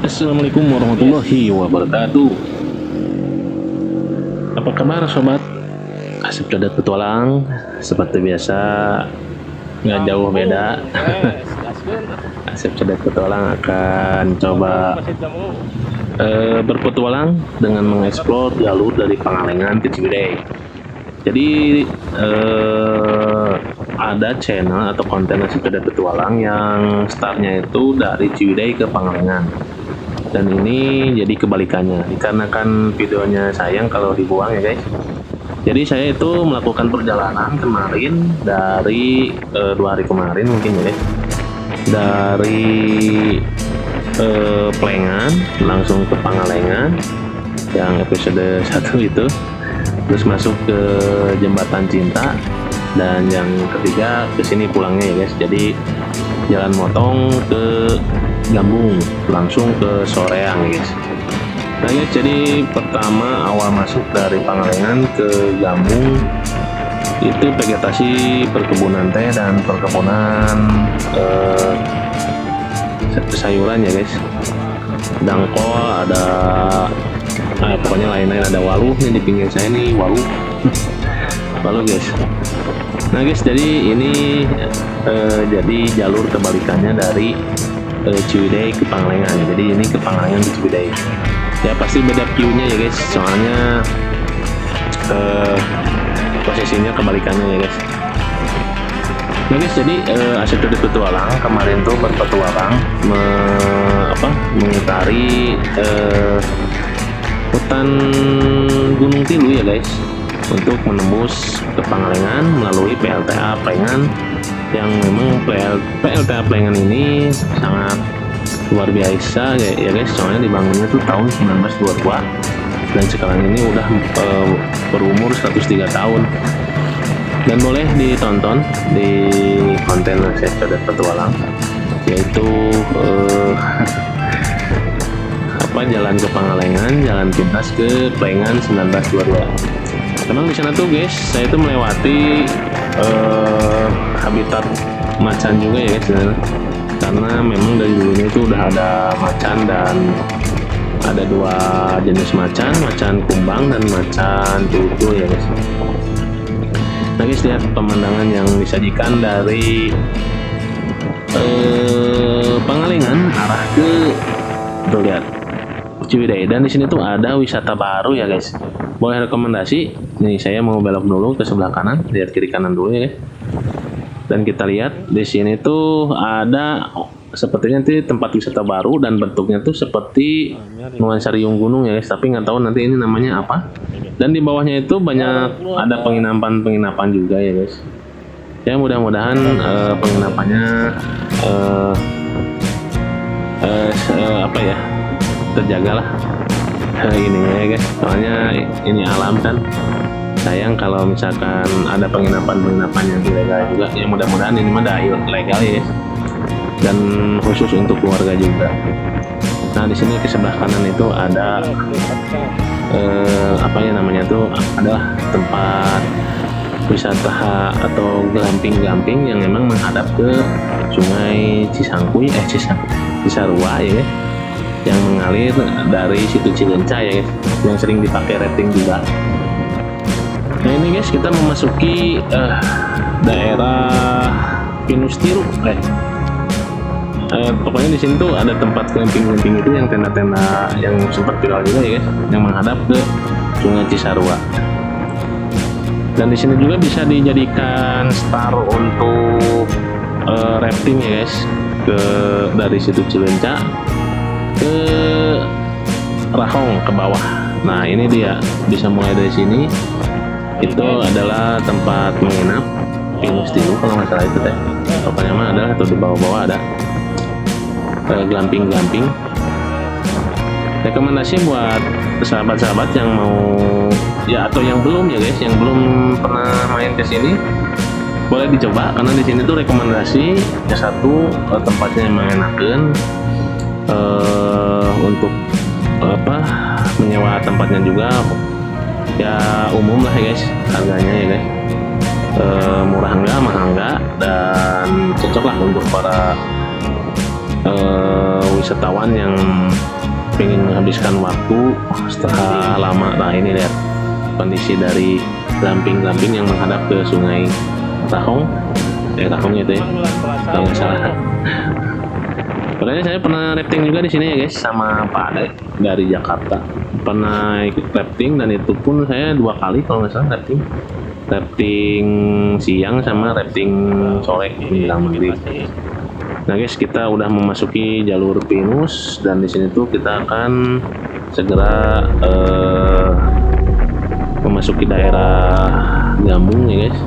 Assalamualaikum warahmatullahi wabarakatuh. Apa kabar sobat? Asep Codet Petualang. Seperti biasa, nggak jauh beda. Asep Codet Petualang akan coba berpetualang dengan mengeksplor jalur dari Pangalengan ke Ciwidey. Jadi ada channel atau konten Asep Codet Petualang yang startnya itu dari Ciwidey ke Pangalengan. Dan ini jadi kebalikannya, dikarenakan videonya sayang kalau dibuang ya guys. Jadi saya itu melakukan perjalanan kemarin dari 2 hari kemarin mungkin ya guys, dari Plengan langsung ke Pangalengan yang episode 1 itu, terus masuk ke Jembatan Cinta, dan yang ketiga ke sini pulangnya ya guys. Jadi jalan motong ke Gambung langsung ke Soreang ya guys. Nah guys, jadi pertama awal masuk dari Pangalengan ke Gambung itu vegetasi perkebunan teh dan perkebunan sayuran ya guys. Dangkol ada, pokoknya lain-lain, ada waluh nih di pinggir saya nih, waluh waluh guys. Nah guys, jadi ini jadi jalur kebalikannya dari Ciwidey ke Pangalengan. Jadi ini ke Pangalengan ke Ciwidey. Ya pasti beda view-nya ya guys, soalnya posisinya kebalikannya ya guys. Nah guys, jadi Asep Codet Petualang kemarin tuh berpetualang mengitari hutan Gunung Tilu ya guys, untuk menembus ke Pangalengan melalui PLTA Plengan, yang memang PLTA Plengan ini sangat luar biasa ya guys, soalnya dibangunnya tuh tahun 1922 dan sekarang ini udah berumur 103 tahun. Dan boleh ditonton di konten Asep Codet Petualang, yaitu jalan ke Pangalengan, jalan pintas ke Plengan 1922. Memang di sana tuh guys, saya itu melewati habitat macan juga ya guys, karena memang dari dulunya itu udah ada macan, dan ada 2 jenis macan, macan kumbang dan macan tutul ya guys. Nah guys, lihat pemandangan yang disajikan dari Pangalengan arah ke, tuh lihat, Ciwidey. Dan di sini tuh ada wisata baru ya guys. Boleh rekomendasi. Nih saya mau belok dulu ke sebelah kanan, lihat kiri kanan dulu ya guys. Dan kita lihat di sini tuh ada sepertinya nanti tempat wisata baru, dan bentuknya tuh seperti nuansa riung gunung ya guys, tapi nggak tahu nanti ini namanya apa. Dan di bawahnya itu banyak ada penginapan juga ya guys. Ya mudah-mudahan penginapannya terjaga lah ini ya guys, soalnya ini alam kan. Sayang kalau misalkan ada penginapan yang ilegal juga. Ya mudah-mudahan ini mah legal ya, dan khusus untuk keluarga juga. Nah di sini ke sebelah kanan itu ada adalah tempat wisata atau glamping yang memang menghadap ke Sungai Cisarua ya guys, yang mengalir dari situ Cileunca ya guys, yang sering dipakai rafting juga. Nah ini guys, kita memasuki daerah Pinus Tiru. Pokoknya di sini tuh ada tempat glamping itu, yang tenda-tenda yang sempat viral juga ya guys, yang menghadap ke Sungai Cisarua. Dan di sini juga bisa dijadikan star untuk rafting ya guys, dari situ Cileunca ke Rahong ke bawah. Nah ini dia, bisa mulai dari sini. Itu adalah tempat menginap Pinus Tilu kalau nggak salah itu teh. Pokoknya mah adalah tuh di bawah-bawah ada glamping. Rekomendasi buat sahabat-sahabat yang mau ya, atau yang belum ya guys, yang belum pernah main ke sini, boleh dicoba, karena di sini tuh rekomendasi ya, satu tempatnya yang mengenakan, untuk menyewa tempatnya juga ya umum lah ya guys, harganya ya guys, murah enggak, mahal enggak, dan cocok lah untuk para wisatawan yang ingin menghabiskan waktu setelah lama. Nah ini lihat kondisi dari glamping-glamping yang menghadap ke sungai Tahong itu ya kalau nggak salah. Padahal saya pernah rafting juga di sini ya guys sama Pak Ade dari Jakarta. Pernah ikut rafting dan itu pun saya 2 kali kalau nggak salah rafting siang sama rafting sore menjelang maghrib. Nah guys, kita udah memasuki jalur pinus dan di sini tuh kita akan segera memasuki daerah Gambung ya guys.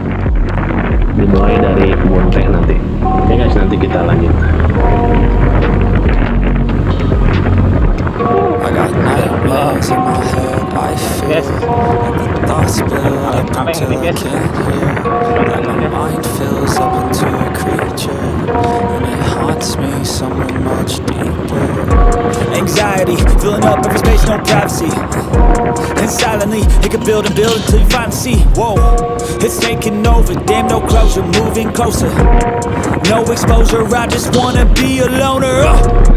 Dimulai dari kebun teh nanti. Oke guys, nanti kita lanjut. I got nightmares in my head, I fear the thoughts build up until I can't hear. And my mind fills up into a creature, and it haunts me somewhere much deeper. Anxiety, filling up every space, no privacy. And silently, it can build and build until you finally see. Whoa, it's taking over, damn no closure, moving closer. No exposure, I just wanna be a loner.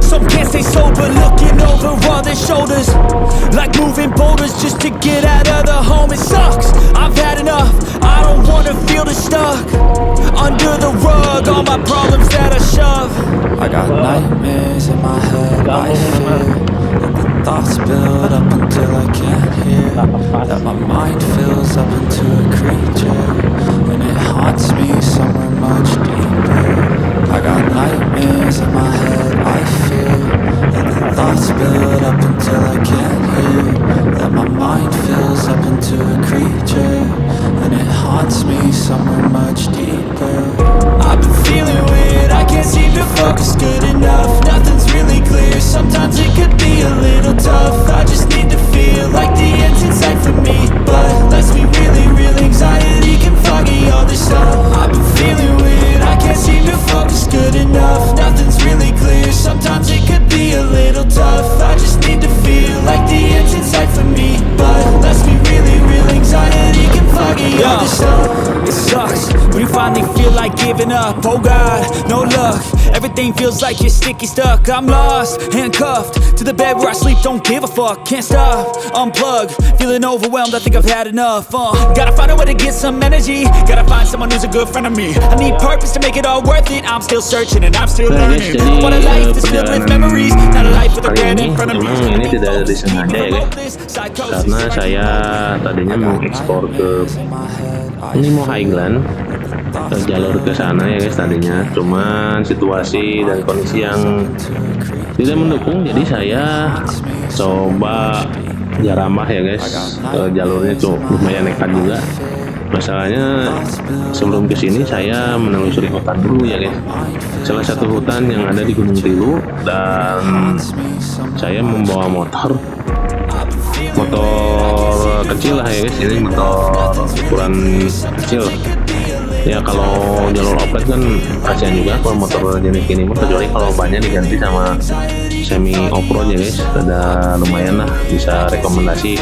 Some can't stay sober, looking over all their shoulders, like moving boulders just to get out of the home. It sucks, I've had enough, I don't wanna feel the stuck under the rug, all my problems that I shove. I got nightmares in my head, I fear that the thoughts build up until I can't hear, that my mind fills up into a creature, and it haunts me somewhere much deeper. I got nightmares in my head, I fear that the thoughts build up until I can't hear, that my mind fills up into a creature, and it haunts me somewhere much deeper. I've been feeling weird, I can't seem to focus good enough, nothing's really clear, sometimes it could be a little tough. I just need to feel like the end's in sight for me, but let's be really real, anxiety can foggy all this stuff. I've been feeling weird, I can't seem to focus good enough, nothing's really clear, sometimes it could be a little tough. I just need to feel like the end's in sight for me, but let's be really real, anxiety can foggy all this stuff. It sucks when you finally feel like giving up, oh God, no luck, everything feels like you're sticky stuck. I'm lost, handcuffed to the bed where I sleep, don't give a fuck, can't stop, unplug, feeling overwhelmed, I think I've had enough. Gotta find a way to get some energy, gotta find someone who's a good friend of me. I need purpose to make it all worth it, I'm still searching and I'm still learning. I want a life that's filled with memories, not a life with a brand in front of me. Memang ini tidak disengaja ya guys, karena saya tadinya mengekspor ke Nemo Highland, ke jalur ke sana ya guys tadinya, cuman situasi dan kondisi yang tidak mendukung, jadi saya coba Jarambah ya guys. Jalurnya tuh lumayan nekat juga. Masalahnya sebelum kesini saya menelusuri hutan dulu ya guys. Salah satu hutan yang ada di Gunung Tilu, dan saya membawa motor kecil lah ya guys. Ini motor ukuran kecil. Ya kalau jalur offroad kan kasihan juga kalau motor jenis gini, kecuali kalau bannya diganti sama semi offroad ya guys, ada lumayan lah, bisa rekomendasi.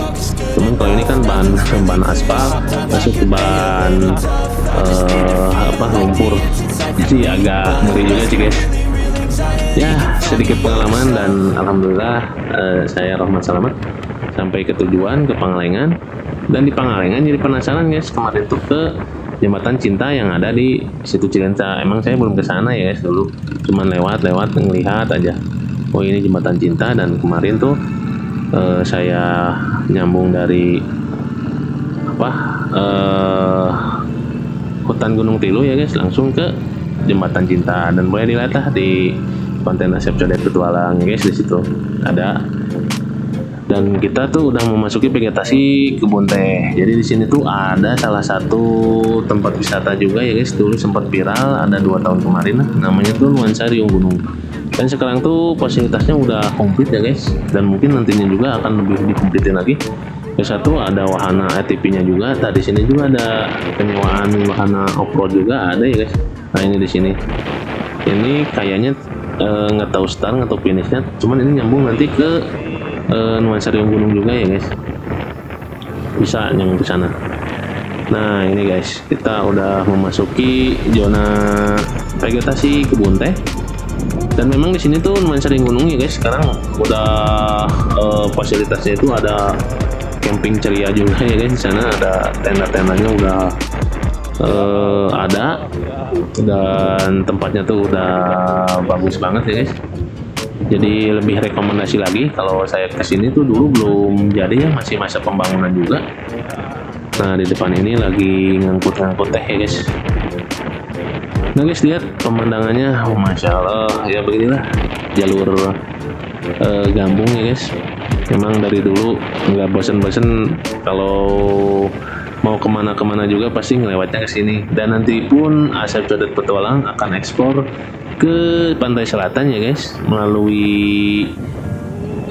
Cuman kalau ini kan bahan aspal masuk ke bahan lumpur, jadi agak ngeri juga sih guys. Ya sedikit pengalaman dan alhamdulillah saya rahmat selamat sampai ke tujuan, ke Pangalengan. Dan di Pangalengan jadi penasaran guys, kemarin tuh ke Jembatan Cinta yang ada di situ Cilenca. Emang saya belum ke sana ya guys dulu, cuman lewat ngelihat aja. Oh ini Jembatan Cinta, dan kemarin tuh saya nyambung dari hutan Gunung Tilu ya guys, langsung ke Jembatan Cinta, dan boleh dilihat lah di konten Asep Codet Petualang ya guys, di situ ada. Dan kita tuh udah memasuki vegetasi kebun teh. Jadi di sini tuh ada salah satu tempat wisata juga ya guys, dulu sempat viral ada 2 tahun kemarin lah, namanya tuh Nuansa Riung Gunung. Dan sekarang tuh fasilitasnya udah komplit ya guys, dan mungkin nantinya juga akan lebih dikomplitin lagi. Yang satu ada wahana ATV-nya juga. Tadi sini juga ada penyewaan wahana off-road juga ada ya guys. Nah ini di sini. Ini kayaknya nggak tahu start atau finishnya, cuman ini nyambung nanti ke Nuansa Riung Gunung juga ya guys, bisa nyambung ke sana. Nah ini guys, kita udah memasuki zona vegetasi kebun teh. Dan memang di sini tuh nuansa gunung ya guys. Sekarang udah fasilitasnya itu ada camping ceria juga ya guys. Di sana ada tenda-tendanya udah ada, dan tempatnya tuh udah bagus banget ya guys. Jadi lebih rekomendasi lagi kalau saya kesini tuh. Dulu belum jadi ya, masih masa pembangunan juga. Nah di depan ini lagi ngangkut-ngangkut teh ya guys. Nah guys, lihat pemandangannya, oh, masya Allah ya, beginilah jalur Gambung ya guys. Memang dari dulu nggak bosen-bosen kalau mau kemana-kemana juga pasti ngelewatnya ke sini. Dan nanti pun Asep Codet Petualang akan eksplor ke pantai selatan ya guys, melalui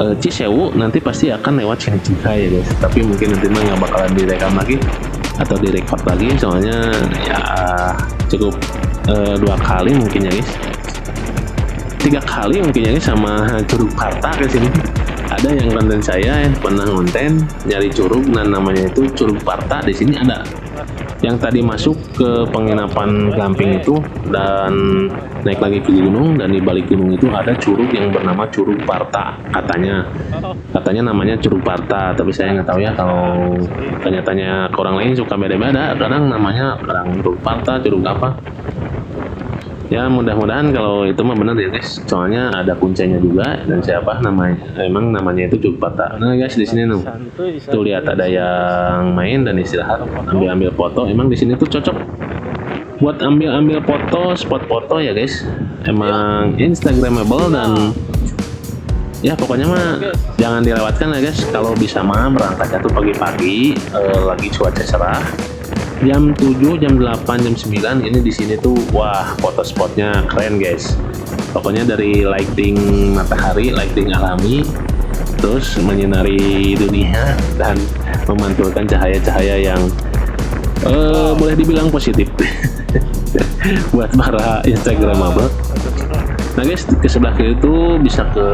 Cisewu. Nanti pasti akan lewat sini juga ya guys. Tapi mungkin nanti mah nggak bakalan direkam lagi atau direkod lagi, soalnya ya cukup 2 kali mungkin ya guys, 3 kali mungkin ya guys, sama Curug Parta ke sini. Ada yang konten saya yang pernah konten nyari curug, dan namanya itu Curug Parta. Di sini ada yang tadi masuk ke penginapan glamping itu dan naik lagi ke gunung, dan di balik gunung itu ada curug yang bernama Curug Parta. Katanya namanya Curug Parta, tapi saya nggak tahu ya, kalau tanya-tanya ke orang lain suka beda-beda. Kadang namanya Curug Parta, curug apa. Ya mudah-mudahan kalau itu mah benar ya guys, soalnya ada kuncinya juga. Dan siapa namanya, emang namanya itu Curug Parta. Nah guys, di sini tuh lihat ada yang main dan istirahat, ambil foto. Emang di sini tuh cocok buat ambil foto, spot foto ya guys. Emang instagramable, dan ya pokoknya mah jangan dilewatkan ya guys. Kalau bisa mah berangkatnya tuh pagi-pagi, lagi cuaca cerah. Jam 7, jam 8, jam 9 ini di sini tuh wah, foto spotnya keren guys. Pokoknya dari lighting matahari, lighting alami, terus menyinari dunia dan memantulkan cahaya-cahaya yang boleh dibilang positif buat para instagramable. Nah guys, ke sebelah kiri itu bisa ke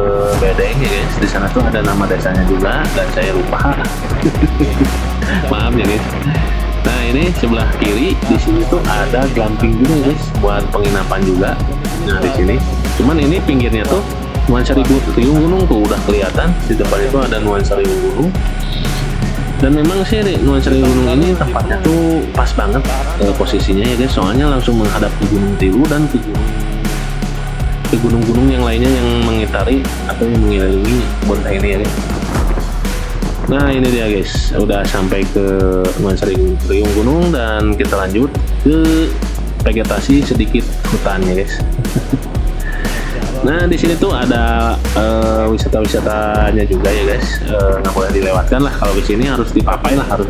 Bedeng ya guys. Di sana tuh ada nama desanya juga dan saya lupa. Maaf ya guys. Nah ini sebelah kiri di sini tuh ada glamping juga guys, buat penginapan juga. Nah di sini, cuman ini pinggirnya tuh nuansa riung gunung tuh udah kelihatan. Di depan itu ada nuansa riung gunung. Dan memang sih nuansa riung gunung ini tempatnya tuh pas banget posisinya ya guys, soalnya langsung menghadap ke Gunung Tilu dan ke gunung-gunung yang lainnya yang mengitari atau yang mengelilingi kebun teh ini ya guys. Nah ini dia guys, udah sampai ke nuansa riung gunung, dan kita lanjut ke vegetasi sedikit hutan ya guys. Nah di sini tuh ada wisata-wisatanya juga ya guys, nggak boleh dilewatkan lah. Kalau di sini harus dipapai lah, harus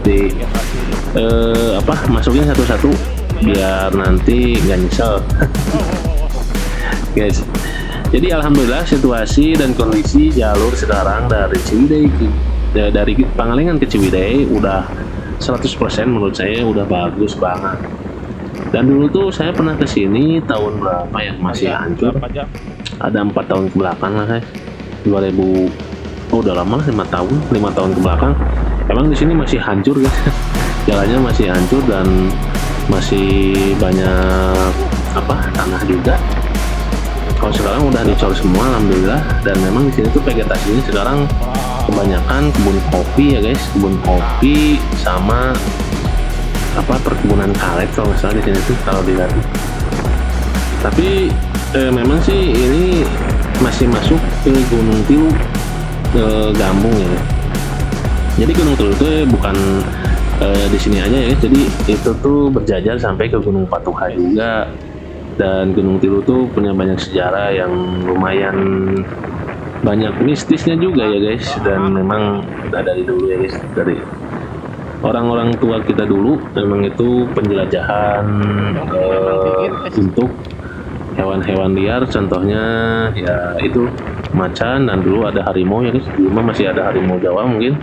masukin satu-satu biar nanti nggak nyesel. Guys, jadi alhamdulillah situasi dan kondisi jalur sekarang dari Ciwidey dari Pangalengan ke Ciwidey udah 100% menurut saya udah bagus banget. Dan dulu tuh saya pernah kesini tahun berapa ya, masih hancur. Ada 4 tahun ke belakang lah guys. 2000, udah lama lah, 5 tahun ke belakang. Emang di sini masih hancur guys. Jalannya masih hancur dan masih banyak tanah juga. Kalau sekarang udah dicor semua alhamdulillah. Dan memang di sini tuh vegetasinya sekarang kebanyakan kebun kopi ya guys, kebun kopi sama perkebunan karet kalau nggak salah di sini tuh kalau dilihat. Tapi memang sih ini masih masuk ke Gunung Tilu, ke Gambung ya. Jadi Gunung Tilu itu bukan di sini aja ya guys. Jadi itu tuh berjajar sampai ke Gunung Patuha juga. Dan Gunung Tilu tuh punya banyak sejarah yang lumayan banyak mistisnya juga ya guys. Dan memang udah dari dulu ya guys, dari orang-orang tua kita dulu memang itu penjelajahan untuk hewan-hewan liar. Contohnya ya itu macan, dan dulu ada harimau ya guys. Dulu masih ada harimau Jawa mungkin,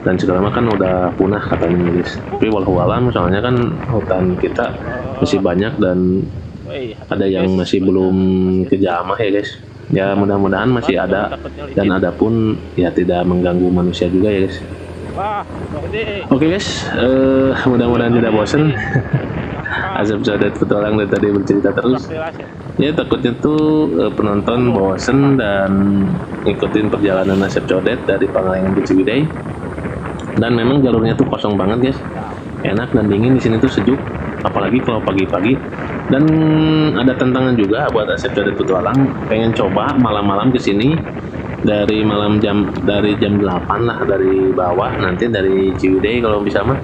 dan sekarang kan udah punah katanya guys. Tapi wallahualam, soalnya kan hutan kita masih banyak dan ada yang masih belum kejamah ya guys. Ya mudah-mudahan masih ada, dan ada pun ya tidak mengganggu manusia juga ya guys. Oke guys, mudah-mudahan tidak bosan. Asep Codet Petualang dari tadi bercerita terus. Ya takutnya tuh penonton bosen dan ngikutin perjalanan Asep Codet dari Pangalengan ke Ciwidey. Dan memang jalurnya tuh kosong banget guys, enak dan dingin di sini tuh sejuk, apalagi kalau pagi-pagi. Dan ada tantangan juga buat Asep Codet Petualang, pengen coba malam-malam ke sini dari jam 8 lah dari bawah, nanti dari Ciwidey kalau bisa mah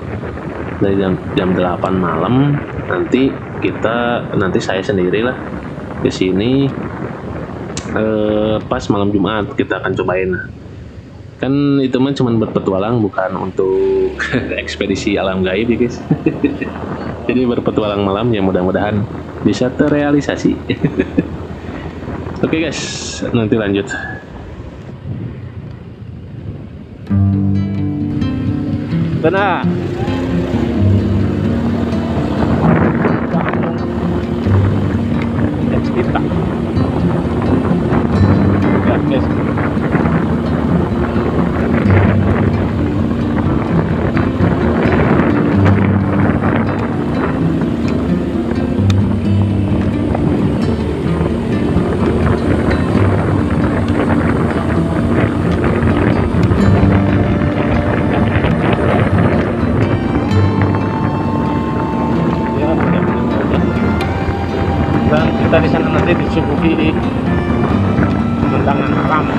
dari jam 8 malam nanti saya sendiri lah ke sini pas malam Jumat kita akan cobain. Kan itu mah cuma berpetualang, bukan untuk ekspedisi alam gaib ya guys. Jadi berpetualang malam ya, mudah-mudahan bisa terrealisasi. Oke guys, nanti lanjut. Benar. Kita. Ya guys. Dan kita di sana nanti disuguhi pemandangan alam.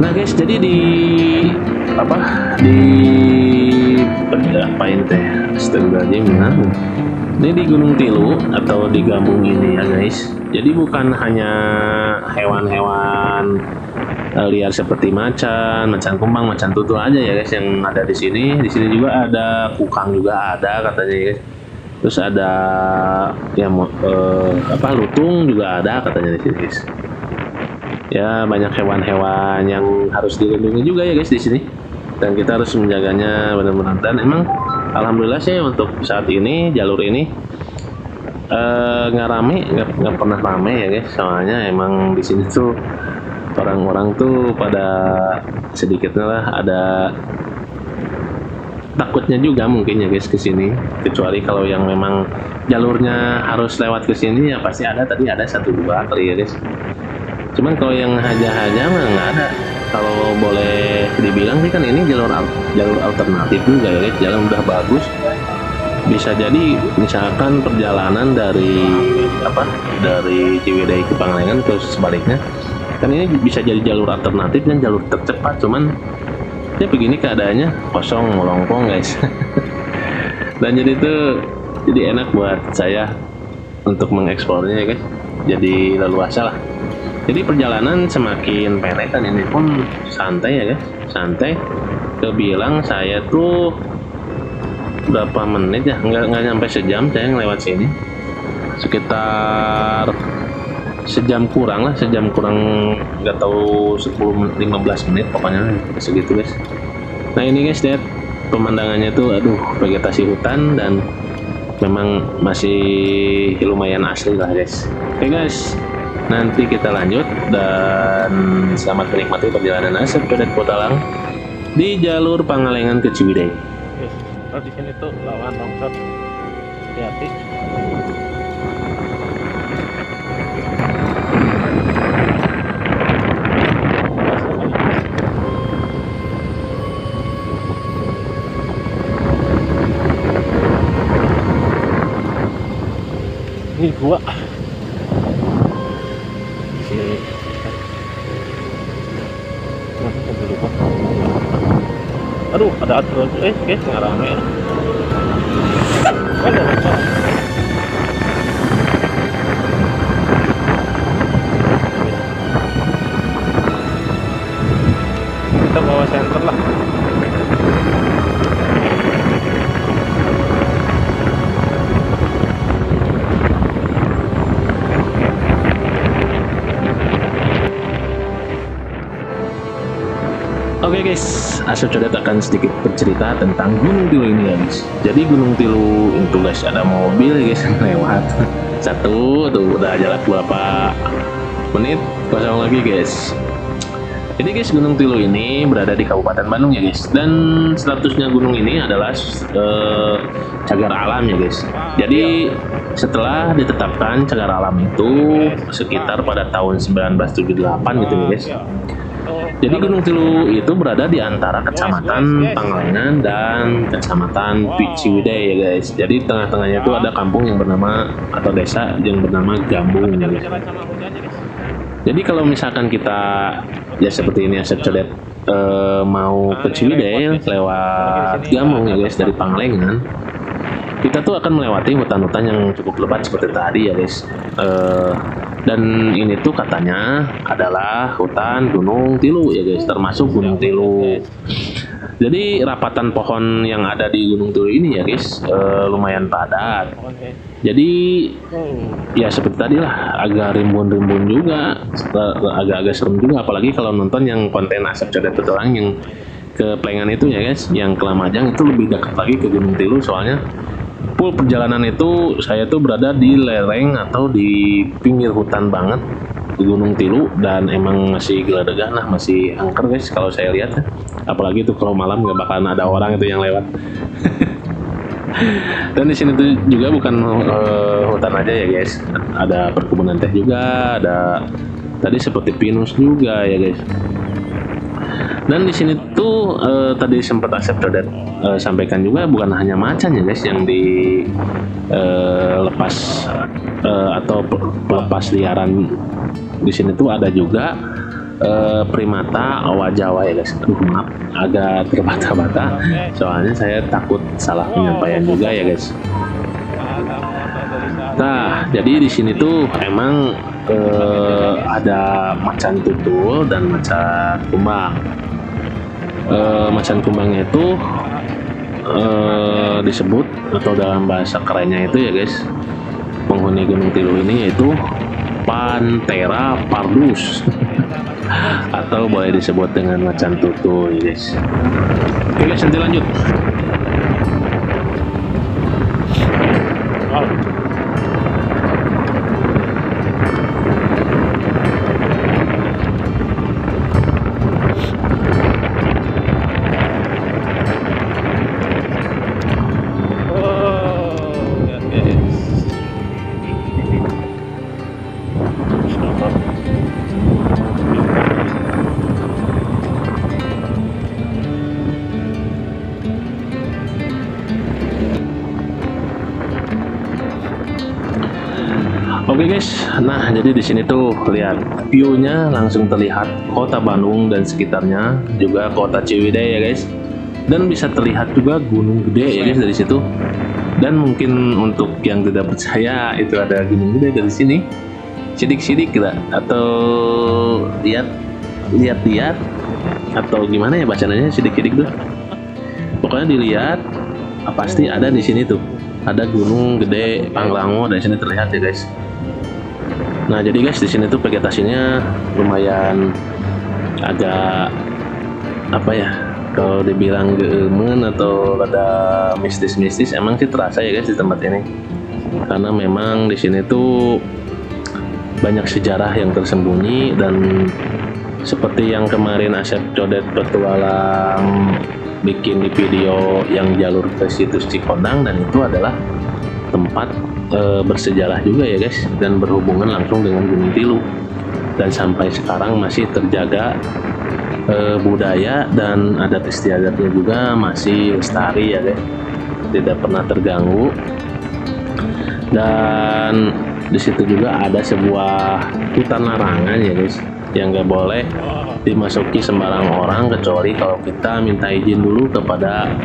Nah guys, jadi di apain teh Astagfirullahaladzim. Nah, ini di Gunung Tilu atau di Gambung ini ya guys. Jadi bukan hanya hewan-hewan liar seperti macan kumbang, macan tutul aja ya guys yang ada di sini. Di sini juga ada kukang, juga ada katanya ya guys. Terus ada ya lutung juga ada katanya di sini guys. Ya banyak hewan-hewan yang harus dilindungi juga ya guys di sini, dan kita harus menjaganya benar-benar. Dan emang alhamdulillah sih untuk saat ini jalur ini nggak pernah rame ya guys. Soalnya emang di sini tuh orang-orang tuh pada sedikitnya lah ada takutnya juga mungkin ya guys ke sini, kecuali kalau yang memang jalurnya harus lewat ke sini ya pasti ada, tadi ada 1-2 kali ya guys. Cuman kalau yang haja-haja mah nggak ada. Kalau boleh dibilang sih kan ini jalur alternatif juga ya guys, jalan udah bagus. Bisa jadi misalkan perjalanan dari Ciwidey ke Pangalengan terus sebaliknya, kan ini bisa jadi jalur alternatif dan jalur tercepat. Cuman ya begini keadaannya, kosong melongkong guys. Dan jadi enak buat saya untuk mengeksplornya ya guys, jadi leluasa lah. Jadi perjalanan semakin pendek dan ini pun santai ya guys, santai. Kebilang saya tuh berapa menit ya, nggak sampai sejam saya ngelewat sini, sekitar sejam kurang nggak tahu 10-15 menit pokoknya segitu guys. Nah ini guys, lihat pemandangannya tuh, aduh, vegetasi hutan dan memang masih lumayan asli lah guys. Oke guys, nanti kita lanjut dan selamat menikmati perjalanan Asep Codet Botalang di jalur Pangalengan ke Ciwidey. Di sini tuh lawan longsor, hati-hati. Ini gua aduh, ada terus guys, nggak rame ya. Kita bawa senter lah. Oke guys, Asep Codet akan sedikit bercerita tentang Gunung Tilu ini ya guys. Jadi Gunung Tilu itu guys, ada mobil ya guys yang lewat. Satu tuh udah jalan berapa menit kosong lagi guys. Jadi guys, Gunung Tilu ini berada di Kabupaten Bandung ya guys. Dan statusnya gunung ini adalah cagar alam ya guys. Jadi setelah ditetapkan cagar alam itu sekitar pada tahun 1978 gitu ya guys. Jadi Gunung Tilu itu berada di antara Kecamatan Pangalengan dan Kecamatan Ciwidey ya guys. Jadi tengah-tengahnya itu ada kampung yang bernama atau desa yang bernama Gambung ya guys. Jadi kalau misalkan kita ya seperti ini Asep Codet mau ke Ciwidey lewat Gambung ya guys dari Pangalengan, kita tuh akan melewati hutan-hutan yang cukup lebat seperti tadi ya guys. Dan ini tuh katanya adalah hutan Gunung Tilu ya guys, termasuk Gunung Tilu. Jadi rapatan pohon yang ada di Gunung Tilu ini ya guys lumayan padat. Jadi ya seperti tadi lah, agak rimbun-rimbun juga, agak-agak serem juga, apalagi kalau nonton yang konten Asep Codet Petualang yang ke Plengan itu ya guys, yang ke Lamajang itu lebih dekat lagi ke Gunung Tilu, soalnya full perjalanan itu saya tuh berada di lereng atau di pinggir hutan banget di Gunung Tilu, dan emang masih geledegan lah, masih angker guys kalau saya lihat. Apalagi tuh kalau malam nggak bakalan ada orang itu yang lewat. Dan di sini tuh juga bukan hutan aja ya guys, ada perkebunan teh juga, ada tadi seperti pinus juga ya guys. Dan di sini tuh tadi sempat Asep Codet sampaikan juga, bukan hanya macan ya guys yang dilepas atau pelepas liaran. Di sini tuh ada juga primata owa Jawa ya guys. Aduh maaf, agak terbata-bata soalnya saya takut salah penyampaian juga ya guys. Nah, jadi di sini tuh emang ada macan tutul dan macan kumbang. Macan kumbangnya itu disebut atau dalam bahasa kerennya itu ya guys, penghuni Gunung Tilu ini yaitu Panthera pardus atau boleh disebut dengan macan tutul ya guys. Oke guys, nanti lanjut. Nah, jadi di sini tuh lihat view-nya langsung terlihat kota Bandung dan sekitarnya, juga kota Ciwidey ya guys. Dan bisa terlihat juga Gunung Gede ya guys dari situ. Dan mungkin untuk yang tidak percaya itu ada Gunung Gede dari sini, sidik-sidik kita atau lihat atau gimana ya bacanya sidik-sidik tuh. Pokoknya dilihat pasti ada di sini tuh. Ada Gunung Gede Pangrango dari sini terlihat ya guys. Nah, jadi guys di sini tuh vegetasinya lumayan agak apa ya? Kalau dibilang geemen atau ada mistis-mistis, emang sih terasa ya guys di tempat ini. Karena memang di sini tuh banyak sejarah yang tersembunyi, dan seperti yang kemarin Asep Codet petualang bikin di video yang jalur ke situs Cikondang, dan itu adalah tempat bersejarah juga ya guys, dan berhubungan langsung dengan Gunung Tilu, dan sampai sekarang masih terjaga budaya dan adat istiadatnya juga masih lestari ya guys, tidak pernah terganggu. Dan di situ juga ada sebuah hutan larangan ya guys, yang nggak boleh dimasuki sembarang orang kecuali kalau kita minta izin dulu kepada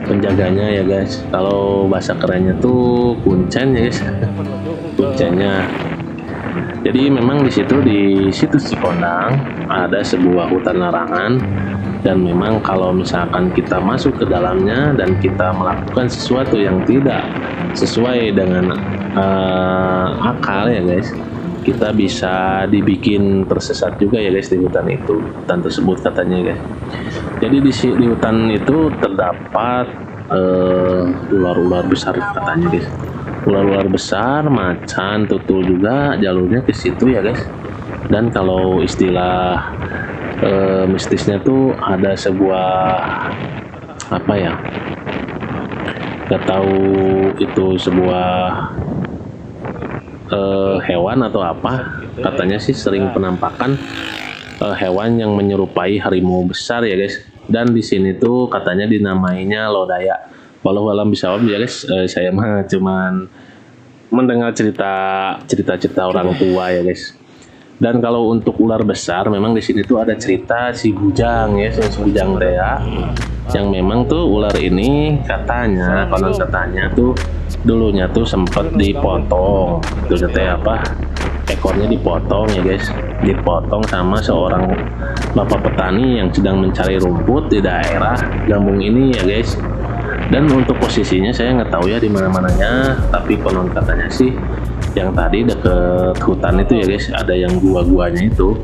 penjaganya ya guys. Kalau bahasa kerennya tuh kuncen ya guys, kuncennya. Jadi memang di situ di situs Cikondang ada sebuah hutan larangan, dan memang kalau misalkan kita masuk ke dalamnya dan kita melakukan sesuatu yang tidak sesuai dengan akal ya guys, kita bisa dibikin tersesat juga ya guys di hutan itu, hutan tersebut katanya guys. Jadi di hutan itu terdapat ular-ular besar katanya guys, ular-ular besar, macan, tutul juga jalurnya ke situ ya guys. Dan kalau istilah mistisnya tuh ada sebuah apa ya, nggak tahu itu sebuah hewan atau apa, katanya sih sering penampakan hewan yang menyerupai harimau besar ya guys. Dan di sini tuh katanya dinamainya lodaya. Walau alam bisawab ya guys, saya mah cuman mendengar cerita orang tua ya guys. Dan kalau untuk ular besar, memang di sini tuh ada cerita si Bujang ya, si Bujang Rea, yang memang tuh ular ini katanya, konon katanya tuh dulunya tuh sempat dipotong, tuh apa, ekornya dipotong ya guys, dipotong sama seorang bapak petani yang sedang mencari rumput di daerah Gambung ini ya guys. Dan untuk posisinya saya nggak tahu ya di mana-mananya, tapi konon katanya sih yang tadi deket hutan itu ya guys, ada yang gua-guanya itu.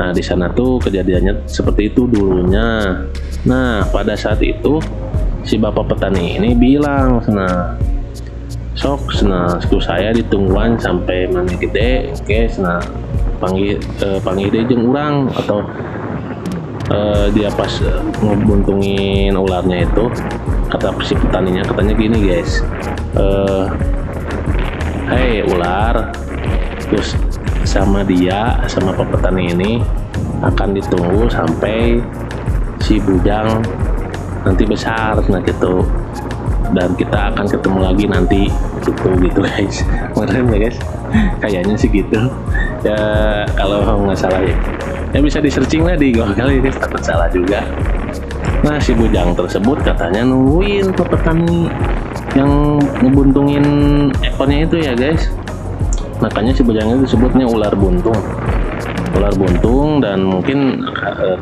Nah di sana tuh kejadiannya seperti itu dulunya. Nah pada saat itu si bapak petani ini bilang, sok saya ditungguan sampai mana gede, oke, panggil jeung urang, atau dia pas ngebuntungin ularnya itu, kata si petaninya katanya gini guys, hei ular, terus sama pak petani ini akan ditunggu sampai si Bujang nanti besar, nah gitu, dan kita akan ketemu lagi nanti gitu guys. Keren ya guys, kayaknya sih gitu ya, kalau nggak salah ya bisa di searching lah di Google ya guys, takut salah juga. Nah si Bujang tersebut katanya nungguin tuh petani yang ngebuntungin ekornya itu ya guys, makanya si Bujang itu disebutnya ular buntung, dan mungkin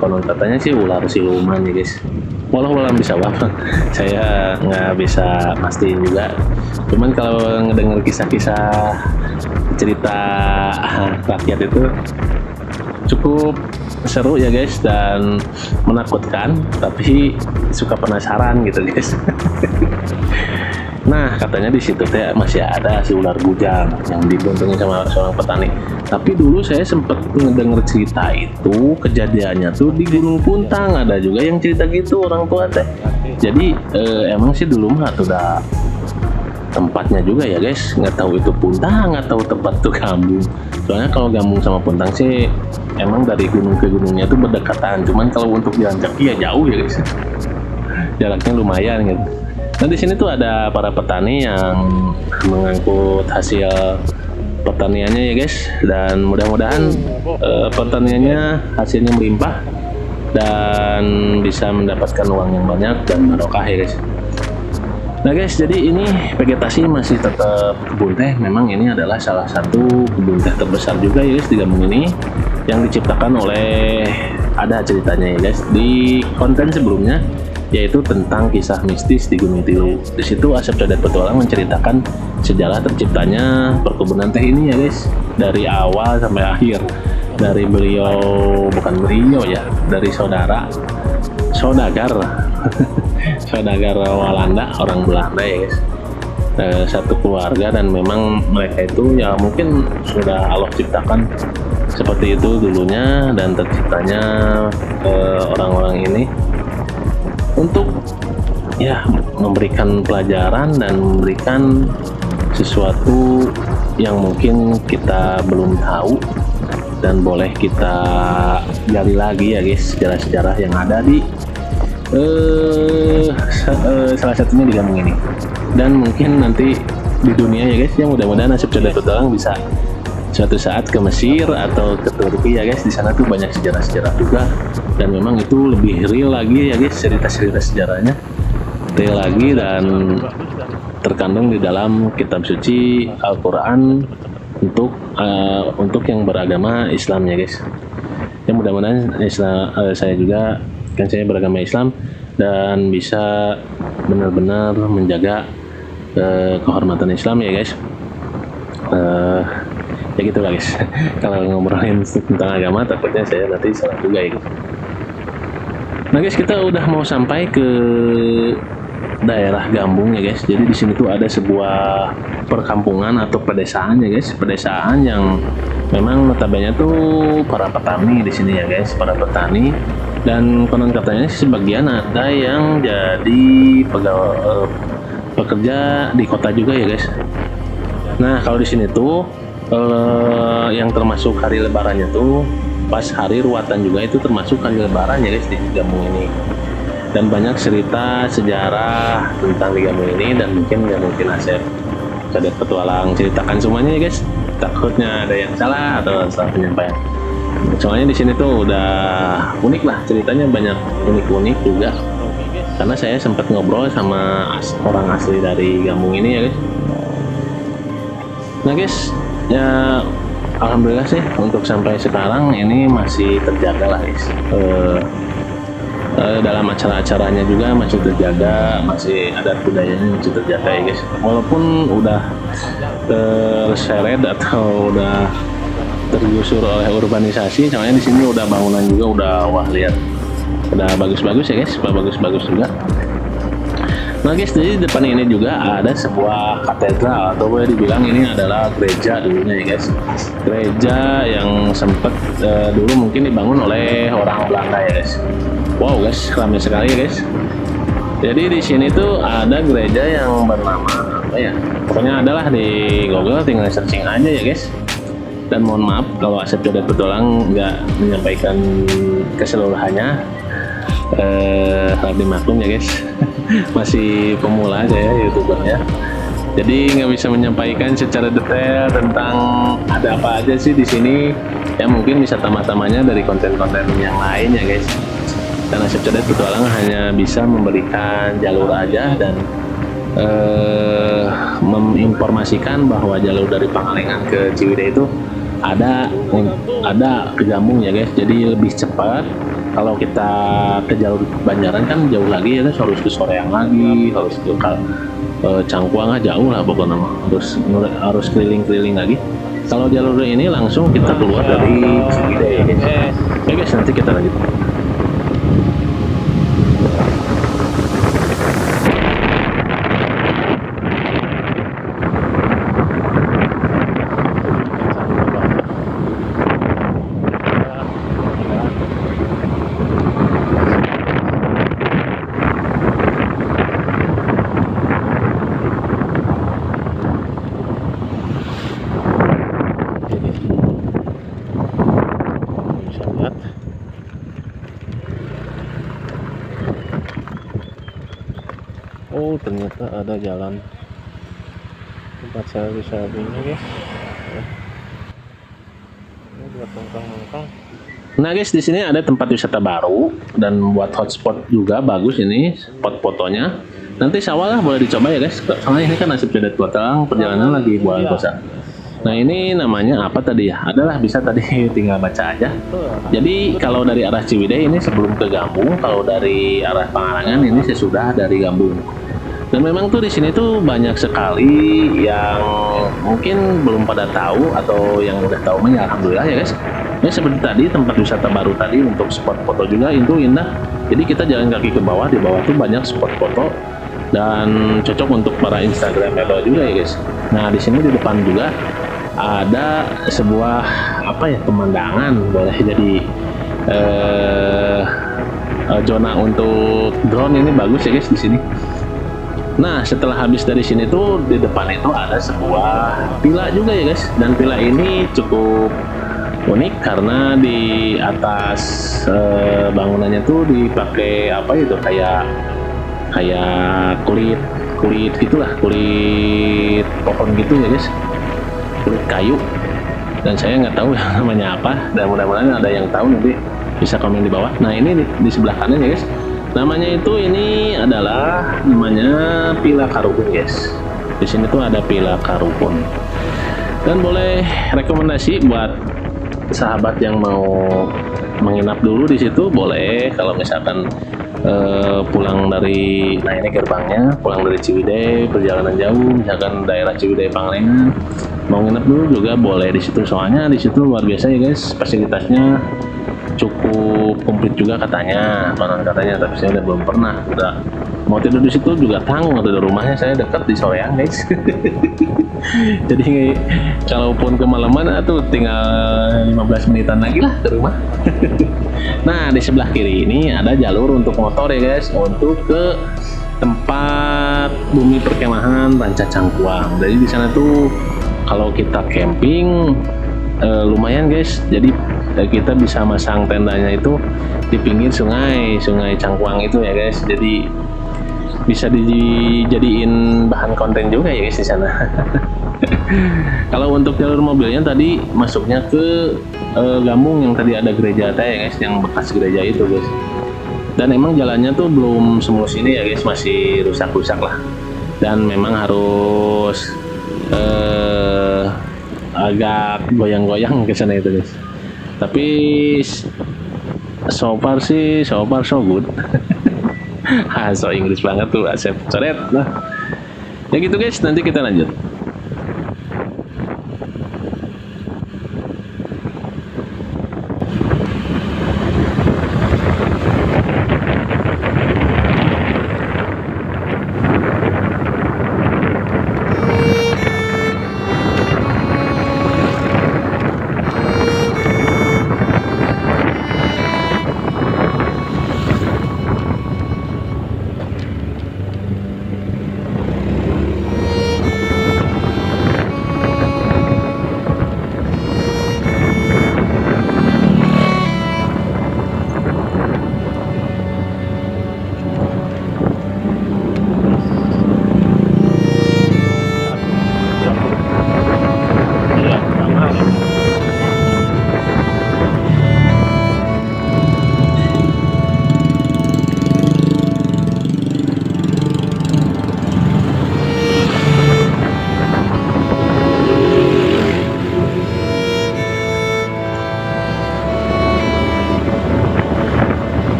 konon katanya sih ular siluman ya guys. Walau bisa saya nggak bisa pastiin juga, cuman kalau ngedenger kisah-kisah cerita rakyat itu cukup seru ya guys, dan menakutkan, tapi suka penasaran gitu guys. Nah katanya di situ teh masih ada si ular bujang yang dibuntungin sama seorang petani. Tapi dulu saya sempat ngedenger cerita itu, kejadiannya tuh di Gunung Puntang, ada juga yang cerita gitu orang tua teh. Jadi emang sih dulu mah tuh udah tempatnya juga ya guys, nggak tahu itu Puntang atau tempat tuh Gambung. Soalnya kalau Gambung sama Puntang sih emang dari gunung ke gunungnya tuh berdekatan, cuman kalau untuk jalan kaki ya jauh ya guys, jaraknya lumayan gitu. Nah di sini tuh ada para petani yang mengangkut hasil pertaniannya ya guys, dan mudah-mudahan pertaniannya hasilnya melimpah dan bisa mendapatkan uang yang banyak dan barokah ya guys. Nah guys, jadi ini vegetasi masih tetap kebun teh. Memang ini adalah salah satu kebun teh terbesar juga ya guys di Gambung ini, yang diciptakan oleh, ada ceritanya ya guys di konten sebelumnya, yaitu tentang kisah mistis di Gunung Tilu. Di situ Asep Codet Petualang menceritakan sejarah terciptanya perkebunan teh ini ya guys, dari awal sampai akhir, dari beliau, bukan beliau ya, dari saudagar saudagar Walanda, orang Belanda ya guys, satu keluarga, dan memang mereka itu ya mungkin sudah Allah ciptakan seperti itu dulunya, dan terciptanya orang-orang ini untuk ya memberikan pelajaran dan memberikan sesuatu yang mungkin kita belum tahu dan boleh kita gali lagi ya guys, sejarah-sejarah yang ada di salah satunya di Gambung ini, dan mungkin nanti di dunia ya guys, ya mudah-mudahan Asep Codet Petualang bisa suatu saat ke Mesir atau ke Turki ya guys. Di sana tuh banyak sejarah-sejarah juga, dan memang itu lebih real lagi ya guys, cerita-cerita sejarahnya real lagi dan terkandung di dalam kitab suci Al-Quran untuk yang beragama Islam ya guys. Ya mudah-mudahan saya juga, kan saya beragama Islam, dan bisa benar-benar menjaga kehormatan Islam ya guys. Ya gitu lah guys. Kalau ngobrolin tentang agama takutnya saya nanti salah juga ya guys. Nah guys, kita udah mau sampai ke daerah Gambung ya guys. Jadi di sini tuh ada sebuah perkampungan atau pedesaan ya guys, pedesaan yang memang notabene tuh para petani di sini ya guys, para petani, dan konon katanya sebagian ada yang jadi pekerja di kota juga ya guys. Nah kalau di sini tuh yang termasuk hari lebarannya tuh pas hari ruatan juga, itu termasuk hari lebaran ya guys di Gambung ini. Dan banyak cerita sejarah tentang di Gambung ini, dan mungkin nggak mungkin Asep Codet Petualang ceritakan semuanya ya guys, takutnya ada yang salah atau salah penyampaian. Soalnya di sini tuh udah unik lah ceritanya, banyak unik-unik juga, karena saya sempat ngobrol sama orang asli dari Gambung ini ya guys. Nah guys, ya alhamdulillah sih untuk sampai sekarang ini masih terjaga lah guys. Dalam acara-acaranya juga masih terjaga, masih adat budayanya masih terjaga ya guys. Walaupun udah terseret atau udah tergusur oleh urbanisasi, soalnya di sini udah bangunan juga udah, wah lihat, udah bagus-bagus ya guys, bagus-bagus juga. Nah guys, jadi di depan ini juga ada sebuah katedral, atau boleh dibilang ini adalah gereja dulunya ya guys. Gereja yang sempat dulu mungkin dibangun oleh orang Belanda ya guys. Wow guys, ramai sekali ya guys. Jadi di sini tuh ada gereja yang bernama apa ya? Pokoknya adalah di Google, tinggal searching aja ya guys. Dan mohon maaf kalau Asep Codet Petualang nggak menyampaikan keseluruhannya. Harap dimaklum ya guys. Masih pemula aja ya YouTubernya. Jadi nggak bisa menyampaikan secara detail tentang ada apa aja sih di sini. Ya mungkin bisa tamah-tamahnya dari konten-konten yang lain ya guys. Dan Asep Codet Petualang hanya bisa memberikan jalur aja, dan menginformasikan bahwa jalur dari Pangalengan ke Ciwidey itu ada ke Gambung ya guys. Jadi lebih cepat. Kalau kita ke jalur Banjaran kan jauh lagi ya guys, harus ke Soreang lagi, harus ke Cangkuang, jauh lah pokoknya, harus keliling-keliling lagi. Kalau jalur ini langsung kita keluar dari Ciwidey ya guys. Oke guys, nanti kita lanjut. Oh ternyata ada jalan tempat selfie-selfie-nya guys. Nah guys, di sini ada tempat wisata baru dan buat hotspot juga bagus ini spot fotonya. Nanti sawah lah boleh dicoba ya guys. Soalnya ini kan nasib Cadet Kotang, perjalanan lagi bulan puasa. Nah ini namanya apa tadi ya? Adalah bisa tadi tinggal baca aja. Jadi kalau dari arah Ciwidey ini sebelum ke Gambung, kalau dari arah Pangarangan ini sesudah dari Gambung. Dan memang tuh di sini tuh banyak sekali yang mungkin belum pada tahu atau yang udah tahu mah ya alhamdulillah ya guys. Ini seperti tadi tempat wisata baru tadi untuk spot foto juga itu indah. Jadi kita jalan kaki ke bawah, di bawah tuh banyak spot foto dan cocok untuk para Instagramable juga ya guys. Nah di sini di depan juga ada sebuah apa ya pemandangan boleh jadi zona untuk drone ini bagus ya guys di sini. Nah setelah habis dari sini tuh di depan itu ada sebuah villa juga ya guys, dan villa ini cukup unik karena di atas bangunannya tuh dipakai apa itu kayak kulit gitulah, kulit pohon gitu ya guys, kulit kayu, dan saya nggak tahu namanya apa, dan mudah-mudahan ada yang tahu nanti bisa komen di bawah. Nah ini di sebelah kanan ya guys, namanya itu ini adalah namanya Villa Karukun guys. Di sini tuh ada Villa Karukun, dan boleh rekomendasi buat sahabat yang mau menginap dulu di situ boleh. Kalau misalkan pulang dari, nah ini gerbangnya, pulang dari Ciwidey perjalanan jauh, misalkan daerah Ciwidey Pangalengan mau nginep dulu juga boleh di situ. Soalnya di situ luar biasa ya guys, fasilitasnya cukup komplit juga katanya, konon katanya, tapi saya udah belum pernah. Udah mau tidur di situ juga tanggung, atau rumahnya saya dekat di Soreang guys. Jadi kalaupun kemalaman tuh tinggal 15 menitan lagi lah ke rumah. Nah di sebelah kiri ini ada jalur untuk motor ya guys, untuk ke tempat bumi perkemahan Ranca Cangkuang. Jadi di sana tuh kalau kita camping lumayan guys, jadi kita bisa masang tendanya itu di pinggir sungai Cangkuang itu ya guys, jadi bisa dijadiin bahan konten juga ya guys di sana. Kalau untuk jalur mobilnya tadi masuknya ke Gambung yang tadi ada gereja teh ya guys, yang bekas gereja itu guys, dan emang jalannya tuh belum semulus ini ya guys, masih rusak-rusak lah, dan memang harus agak goyang-goyang ke sana itu guys. Tapi so far so good. So Inggris banget tuh Asep coret lah. Ya gitu guys, nanti kita lanjut.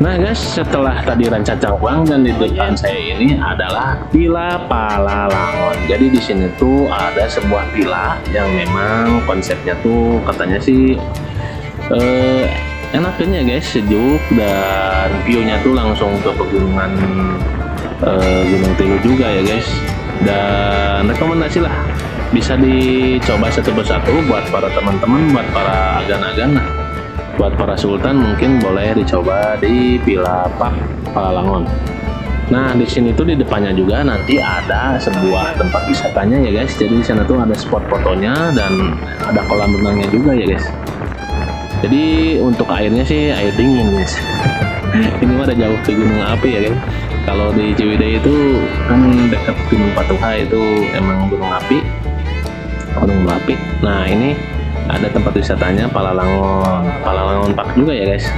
Nah guys, setelah tadi Ranca Cangkuang dan di depan saya ini adalah Villa Palalangon. Jadi di sini tuh ada sebuah villa yang memang konsepnya tuh katanya sih enaknya guys, sejuk dan view-nya tuh langsung ke pegunungan Gunung Tilu juga ya guys. Dan rekomendasi lah, bisa dicoba satu persatu buat para teman-teman, buat para agan-agan. Buat para sultan mungkin boleh dicoba di Villa Palalangon. Nah di sini tuh di depannya juga nanti ada sebuah tempat wisatanya ya guys. Jadi di sana tuh ada spot fotonya dan ada kolam renangnya juga ya guys. Jadi untuk airnya sih air dingin guys. Ini mah ada jauh ke gunung api ya guys. Kalau di Ciwidey itu kan dekat Gunung Patuha, itu emang gunung api, gunung berapi. Nah ini ada tempat wisatanya Palalangon Park juga ya guys.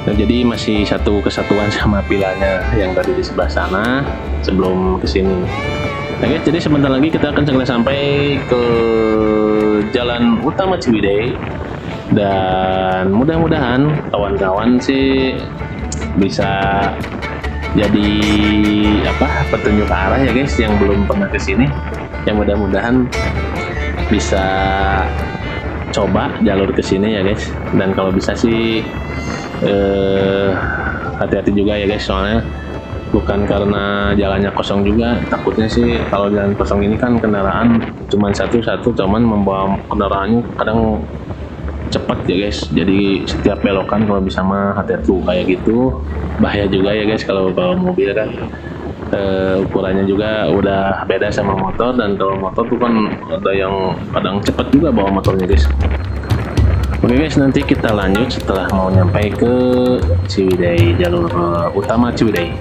Nah, jadi masih satu kesatuan sama vilanya yang tadi di sebelah sana sebelum kesini. Nah guys, jadi sebentar lagi kita akan segera sampai ke jalan utama Ciwidey. Dan mudah-mudahan kawan-kawan sih bisa jadi petunjuk arah ya guys yang belum pernah kesini. Yang mudah-mudahan bisa coba jalur ke sini ya guys. Dan kalau bisa sih hati-hati juga ya guys, soalnya bukan karena jalannya kosong juga, takutnya sih kalau jalan kosong ini kan kendaraan cuman satu cuman membawa kendaraannya kadang cepat ya guys. Jadi setiap belokan kalau bisa mah hati-hati kayak gitu, bahaya juga ya guys kalau bawa mobil kan. Ukurannya juga udah beda sama motor, dan kalau motor tuh kan ada yang kadang cepet juga bawa motornya guys. Oke guys, nanti kita lanjut setelah mau nyampe ke Ciwidey, jalur utama Ciwidey.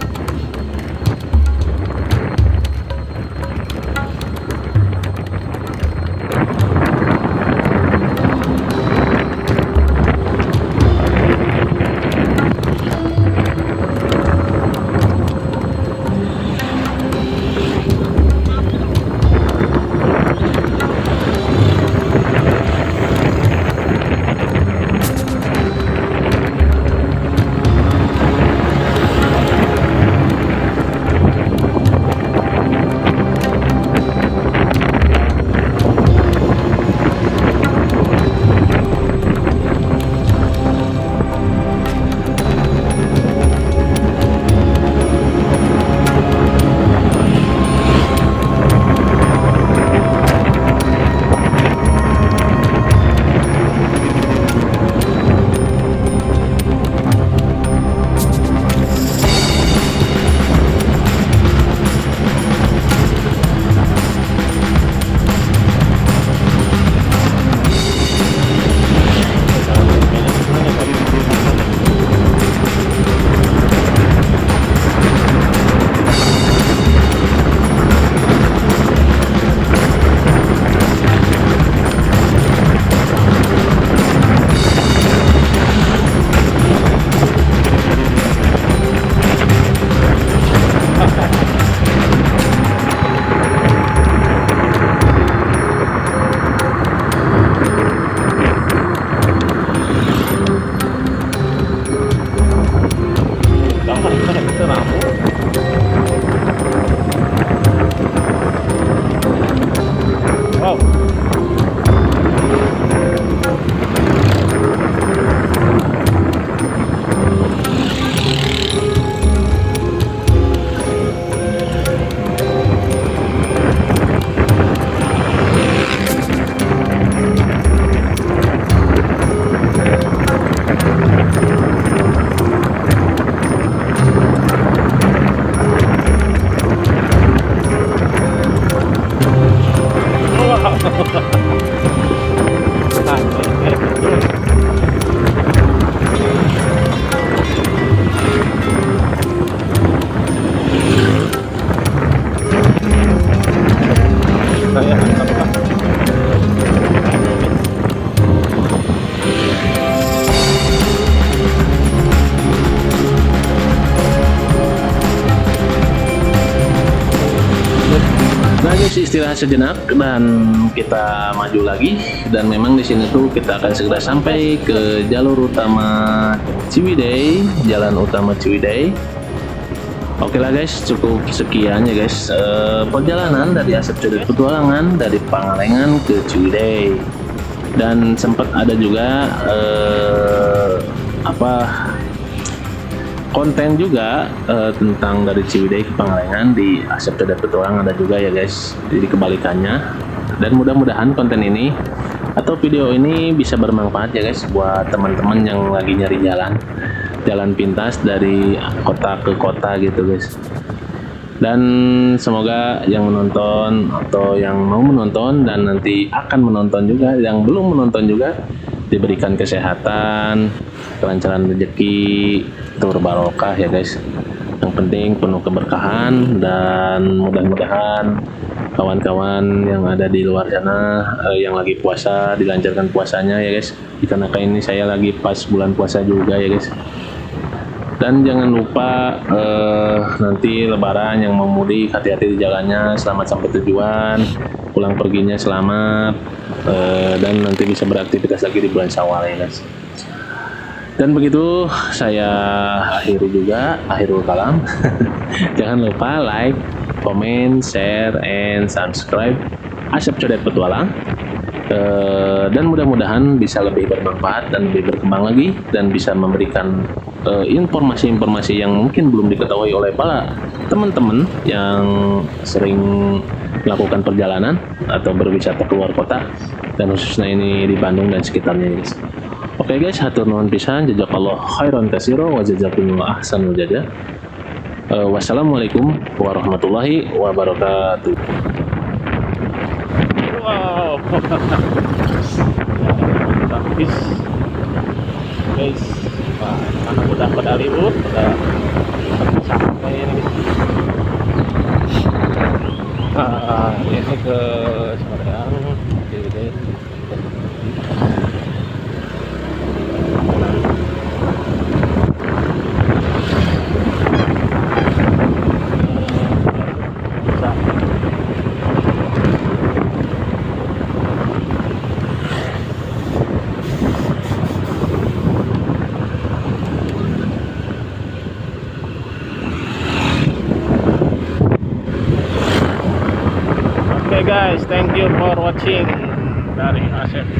istirahat sejenak dan kita maju lagi. Dan memang di sini tuh kita akan segera sampai ke jalur utama Ciwidey, jalan utama Ciwidey. Oke lah guys, cukup sekian ya guys perjalanan dari Asep Codet Petualangan dari Pangalengan ke Ciwidey. Dan sempat ada juga konten juga tentang dari Ciwidey ke Pangalengan di Asep Codet Petualangan ada juga ya guys. Jadi kebalikannya. Dan mudah-mudahan konten ini atau video ini bisa bermanfaat ya guys buat teman-teman yang lagi nyari jalan pintas dari kota ke kota gitu guys. Dan semoga yang menonton atau yang mau menonton dan nanti akan menonton juga, yang belum menonton juga, diberikan kesehatan, kelancaran rezeki, tur barokah ya guys. Yang penting penuh keberkahan, dan mudah-mudahan kawan-kawan yang ada di luar sana yang lagi puasa dilancarkan puasanya ya guys. Dikarenakan ini saya lagi pas bulan puasa juga ya guys. Dan jangan lupa nanti lebaran yang mau mudik, hati-hati di jalannya, selamat sampai tujuan, pulang perginya selamat, dan nanti bisa beraktivitas lagi di bulan Syawal ya guys. Dan begitu saya akhirul kalam. Jangan lupa like, comment, share, and subscribe Asep Codet Petualang. Dan mudah-mudahan bisa lebih bermanfaat dan lebih berkembang lagi, dan bisa memberikan informasi-informasi yang mungkin belum diketahui oleh para teman-teman yang sering melakukan perjalanan atau berwisata keluar kota, dan khususnya ini di Bandung dan sekitarnya guys. Oke guys, hatur nuhun pisan, jazakallahu khairan katsira wa jazakumullahu ahsanul jazaa. Wassalamualaikum warahmatullahi wabarakatuh. Wow. Habis guys, karena udah pada libur, udah sampai ini. Ini ke Soreang, Ciwidey. Okay guys, thank you for watching dari Asep.